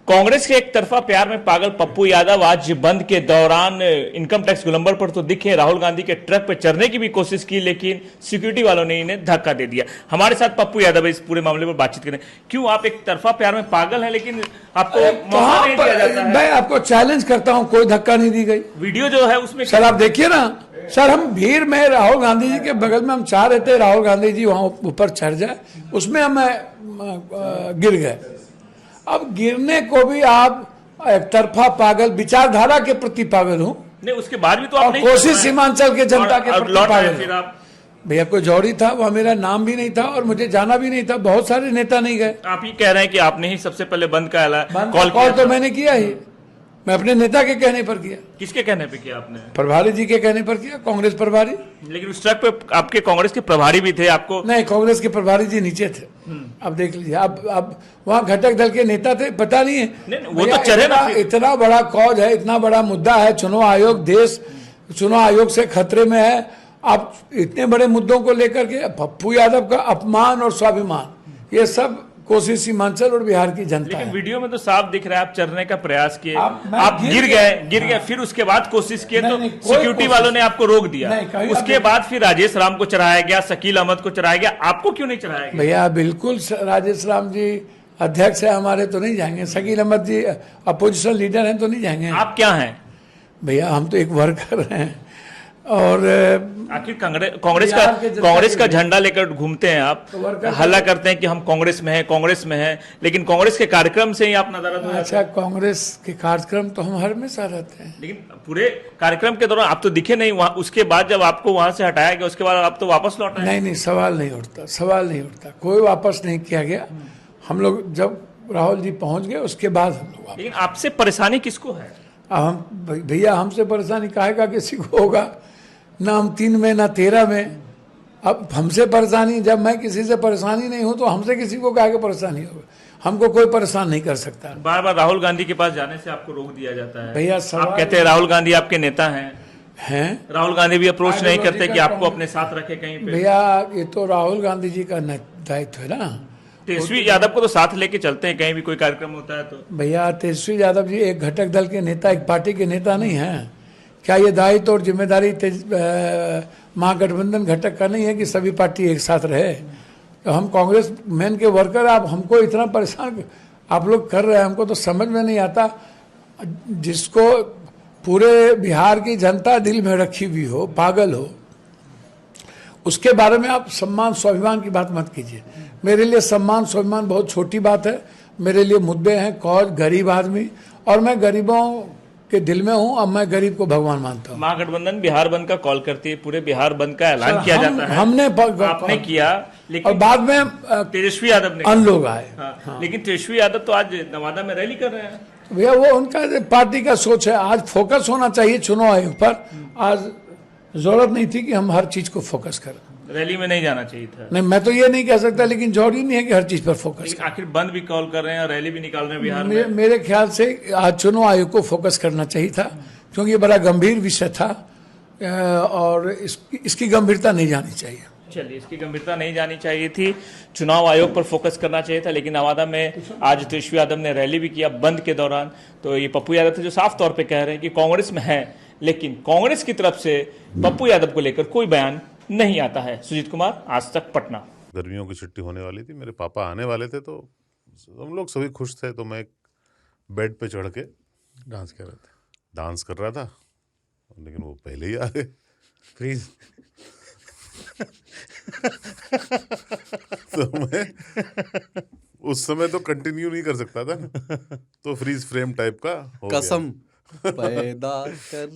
कांग्रेस के एक तरफा प्यार में पागल पप्पू यादव आज बंद के दौरान इनकम टैक्स गोलंबर पर तो दिखे, राहुल गांधी के ट्रक पर चढ़ने की भी कोशिश की, लेकिन सिक्योरिटी वालों ने इन्हें धक्का दे दिया। हमारे साथ पप्पू यादव इस पूरे मामले पर बातचीत करें। क्यों आप एक तरफा प्यार में पागल हैं, लेकिन आपको मौका नहीं दिया जाता है? मैं आपको चैलेंज करता हूं, कोई धक्का नहीं दी गई। वीडियो जो है उसमें सर आप देखिए ना सर, हम भीड़ में राहुल गांधी जी के बगल में हम चाह रहे थे राहुल गांधी जी वहां ऊपर चढ़ जाए, उसमें हम गिर गए। अब गिरने को भी आप एक तरफा पागल, विचारधारा के प्रति पागल हूं नहीं, उसके बाद भी तो आप नहीं कोशिश सीमांचल के जनता के प्रति पागल फिर आप भैया कोई जौहरी था, वह मेरा नाम भी नहीं था और मुझे जाना भी नहीं था। बहुत सारे नेता नहीं गए। आप ही कह रहे हैं कि आपने ही सबसे पहले बंद का ऐलान कॉल तो मैंने किया ही, मैं अपने नेता के कहने पर किया। किसके कहने पे किया आपने? प्रभारी जी के कहने पर किया, कांग्रेस प्रभारी। लेकिन उस ट्रक पे आपके कांग्रेस के प्रभारी भी थे। आपको नहीं, कांग्रेस के प्रभारी जी नीचे थे। अब देख लीजिए, अब वहाँ घटक दल के नेता थे, पता नहीं है। नहीं, वो तो चढ़े ना। इतना बड़ा कॉज है, इतना बड़ा मुद्दा है, चुनाव आयोग, देश चुनाव आयोग से खतरे में है। आप इतने बड़े मुद्दों को लेकर के पप्पू यादव का अपमान और स्वाभिमान, ये सब कोसी सीमांचल और बिहार की जनता लेकिन है। वीडियो में तो साफ दिख रहा है आप चढ़ने का प्रयास किए, आप गिर गए, फिर उसके बाद कोशिश किए तो सिक्योरिटी वालों ने आपको रोक दिया। उसके बाद फिर राजेश राम को चढ़ाया गया, शकील अहमद को चढ़ाया गया, आपको क्यों नहीं चढ़ाया गया? भैया बिल्कुल, राजेश राम जी अध्यक्ष है हमारे, तो नहीं जाएंगे। शकील अहमद जी अपोजिशन लीडर हैं, तो नहीं जाएंगे। आप क्या हैं? भैया हम तो एक वर्कर हैं। और आखिर कांग्रेस का झंडा लेकर घूमते हैं आप, हल्ला करते हैं कि हम कांग्रेस में हैं, लेकिन कांग्रेस के कार्यक्रम से ही आप नदारद हो जाते हैं। अच्छा, कांग्रेस के कार्यक्रम तो हम हमेशा रहते हैं, लेकिन पूरे कार्यक्रम के दौरान आप तो दिखे नहीं वहां। उसके बाद जब आपको वहां से हटाया गया, उसके बाद आप तो वापस लौट आए। नहीं, सवाल नहीं उठता, कोई वापस नहीं किया गया। हम लोग जब राहुल जी पहुंच गए उसके बाद हम लोग। लेकिन आपसे परेशानी किसको है? हम भैया, हमसे परेशानी काहे का किसी को होगा? ना हम 3 में ना 13 में। अब हमसे परेशानी, जब मैं किसी से परेशानी नहीं हूं तो हमसे किसी को काहे की परेशानी होगा? हमको कोई परेशान नहीं कर सकता। बार बार राहुल गांधी के पास जाने से आपको रोक दिया जाता है। भैया आप कहते हैं राहुल गांधी आपके नेता हैं। राहुल गांधी भी अप्रोच नहीं करते कि आपको अपने साथ रखे कहीं पे? भैया ये तो राहुल गांधी जी का दायित्व है ना। तेजस्वी यादव को तो साथ लेके चलते हैं कहीं भी कोई कार्यक्रम होता है तो। भैया तेजस्वी यादव जी एक घटक दल के नेता, एक पार्टी के नेता नहीं है क्या? ये दायित्व और जिम्मेदारी महागठबंधन घटक का नहीं है कि सभी पार्टी एक साथ रहे? तो हम कांग्रेस मैन के वर्कर, आप हमको इतना परेशान आप लोग कर रहे हैं, हमको तो समझ में नहीं आता। जिसको पूरे बिहार की जनता दिल में रखी हुई हो, पागल हो, उसके बारे में आप सम्मान स्वाभिमान की बात मत कीजिए। मेरे लिए सम्मान स्वाभिमान बहुत छोटी बात है। मेरे लिए मुद्दे हैं कौज, गरीब आदमी, और मैं गरीबों के दिल में हूं। अब मैं गरीब को भगवान मानता हूं। महागठबंधन बिहार बंद का कॉल करती है, पूरे बिहार बंद का ऐलान किया जाता है। आपने किया, लेकिन और बाद में तेजस्वी यादव ने अन्य लोग आए। हाँ। लेकिन तेजस्वी यादव तो आज नवादा में रैली कर रहे हैं। भैया वो उनका पार्टी का सोच है। आज फोकस होना चाहिए चुनाव आयोग पर। आज जरूरत नहीं थी कि हम हर चीज को फोकस करें। रैली में नहीं जाना चाहिए था। नहीं, मैं तो ये नहीं कह सकता, लेकिन जरूरी नहीं है कि हर चीज पर फोकस करें। आखिर बंद भी कॉल कर रहे हैं, रैली भी निकाल रहे हैं बिहार में। मेरे ख्याल से आज चुनाव आयोग को फोकस करना चाहिए था, क्योंकि ये बड़ा गंभीर विषय था और इसकी गंभीरता नहीं जानी चाहिए। चलिए, इसकी गंभीरता नहीं जानी चाहिए थी, चुनाव आयोग पर फोकस करना चाहिए था। लेकिन नवादा में आज तेजस्वी यादव ने रैली भी किया बंद के दौरान। तो ये पप्पू यादव थे जो साफ तौर पे कह रहे हैं कि कांग्रेस में है, लेकिन कांग्रेस की तरफ से पप्पू यादव को लेकर कोई बयान नहीं आता है। सुजीत कुमार, आज तक, पटना। गर्मियों की छुट्टी होने वाली थी, मेरे पापा आने वाले थे, तो हम लोग सभी खुश थे। तो मैं बेड पे चढ़ के डांस कर रहा था, लेकिन वो पहले ही आ गए। प्लीज तो मैं उस समय तो कंटिन्यू नहीं कर सकता था ना, तो फ्रीज फ्रेम टाइप का हो कसम पैदा कर